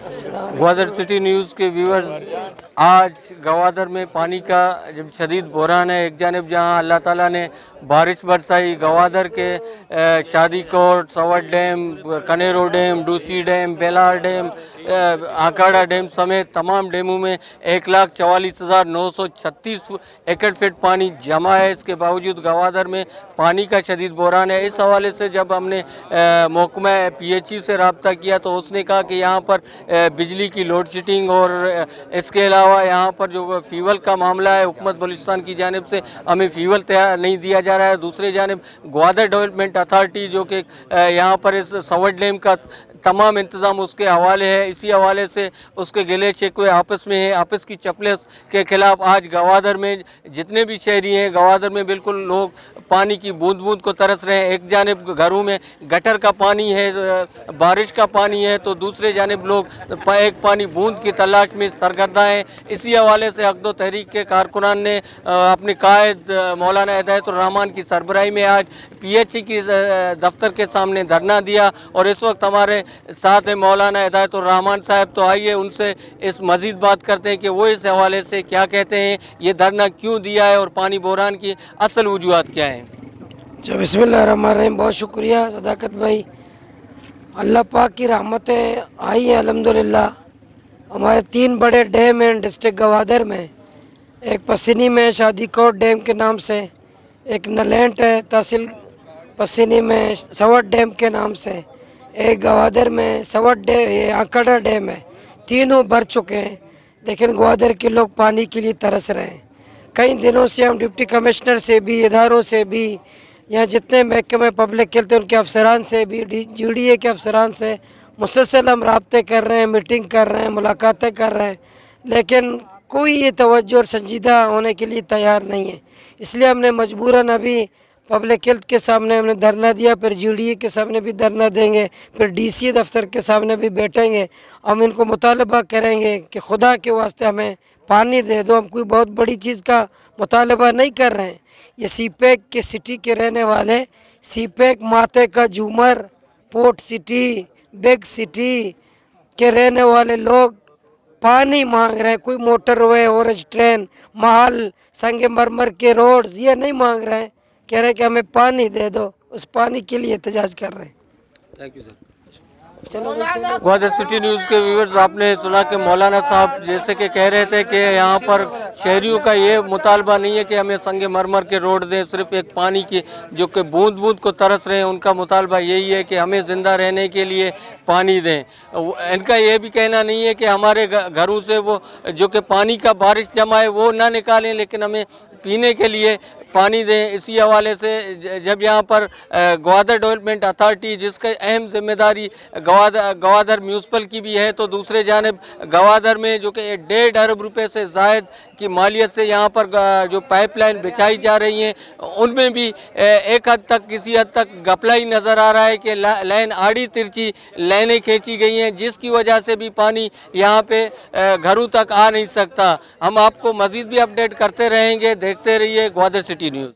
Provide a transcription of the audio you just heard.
Gwadar city news के viewers, आज गवादर में पानी का जब शदीद बहरान है। एक जानिब जहां अल्लाह ताला ने बारिश बरसाई, गवादर के शादी कोट, सवट डैम, कनेरो डैम, डूसी डैम, बेलार डैम, आकाड़ा डैम समेत तमाम डैमों में 1,44,936 एकड़ फीट पानी जमा है। इसके बावजूद गवादर में पानी का शदीद बहरान है। इस हवाले से जब हमने महकमा PHE से रब्ता किया तो उसने कहा कि यहाँ पर बिजली की लोड शेडिंग और इसके अलावा यहाँ पर जो फ्यूल का मामला है, हुकूमत बलूचिस्तान की जानिब से हमें फ्यूल तैयार नहीं दिया जा रहा है। दूसरी जानिब ग्वादर डेवलपमेंट अथॉरिटी जो कि यहाँ पर इस सवट डैम का तमाम इंतज़ाम उसके हवाले है, इसी हवाले से उसके गिले शिकवे आपस में हैं। आपस की चपलेस के खिलाफ आज गवादर में जितने भी शहरी हैं, गवादर में बिल्कुल लोग पानी की बूंद बूंद को तरस रहे हैं। एक जानिब घरों में गटर का पानी है, बारिश का पानी है, तो दूसरे जानिब लोग एक पानी बूंद की तलाश में सरगर्दा हैं। इसी हवाले से अक़दो तहरीक के कारकुनान ने अपने कायद मौलाना हिदायतुर रहमान की सरबराही में आज PHE की दफ्तर के सामने धरना दिया और इस वक्त हमारे साथ है मौलाना हिदायतुर रहमान साहब। तो आइए उनसे इस मज़ीद बात करते हैं कि वो इस हवाले से क्या कहते हैं, ये धरना क्यों दिया है और पानी बहरान की असल वजूहात क्या हैं। अच्छा, बिस्मिल्लाहिर्रहमानिर्रहीम। बहुत शुक्रिया सदाकत भाई। अल्लाह पाक की रहमतें आई हैं अल्हम्दुलिल्लाह। हमारे 3 बड़े डैम हैं डिस्ट्रिक्ट गवादर में। एक पसीनी में शादी कोट डैम के नाम से, एक नलेंट है तहसील पसीनी में सवट डैम के नाम से, एक गवादर में सवट डैम, ये आंकड़ा डैम है। तीनों भर चुके हैं, लेकिन गवादर के लोग पानी के लिए तरस रहे हैं। कई दिनों से हम डिप्टी कमिश्नर से भी, इदारों से भी, यहाँ जितने महकमे पब्लिक हेल्थ उनके अफसरान से भी, GDA के अफसरान से मुसलसल हम रब्ते कर रहे हैं, मीटिंग कर रहे हैं, मुलाकातें कर रहे हैं, लेकिन कोई ये तवज्जो और संजीदा होने के लिए तैयार नहीं है। इसलिए हमने मजबूरन अभी पब्लिक हेल्थ के सामने हमने धरना दिया, फिर GDA के सामने भी धरना देंगे, फिर DCA दफ्तर के सामने भी बैठेंगे। हम इनको मुतालबा करेंगे कि खुदा के वास्ते हमें पानी दे दो। हम कोई बहुत बड़ी चीज़ का मुतालबा नहीं कर रहे हैं। ये CPEC के सिटी के रहने वाले, CPEC माते का झूमर, पोर्ट सिटी, बिग सिटी के रहने वाले लोग पानी मांग रहे हैं। कोई मोटरवे, ऑरेंज ट्रेन, महल, संगमरमर के रोड्स ये नहीं मांग रहे हैं, कह रहे हैं कि हमें पानी दे दो। उस पानी के लिए एहतजाज कर रहे हैं। Thank you sir. Gwadar city news के व्यूअर्स, आपने सुना कि मौलाना साहब जैसे कि कह रहे थे कि यहाँ पर शहरियों का ये मुतालबा नहीं है कि हमें संगे मरमर के रोड दें, सिर्फ एक पानी की जो कि बूंद बूंद को तरस रहे हैं, उनका मुतालबा यही है कि हमें ज़िंदा रहने के लिए पानी दें। इनका ये भी कहना नहीं है कि हमारे घरों से वो जो कि पानी का बारिश जमा है वो ना निकालें, लेकिन हमें पीने के लिए पानी दें। इसी हवाले से जब यहाँ पर गवादर डेवलपमेंट अथॉरिटी जिसका अहम जिम्मेदारी गवादर म्यूनसिपल की भी है, तो दूसरे जानिब गवादर में जो कि 1.5 अरब रुपए से ज़ायद की मालियत से यहाँ पर जो पाइपलाइन बिछाई जा रही हैं, उनमें भी एक हद तक किसी हद तक घपलाई नज़र आ रहा है कि लाइन आड़ी तिरछी लाइनें खींची गई हैं, जिसकी वजह से भी पानी यहाँ पे घरों तक आ नहीं सकता। हम आपको मज़ीद भी अपडेट करते रहेंगे, देखते रहिए ग्वादर सिटी न्यूज़।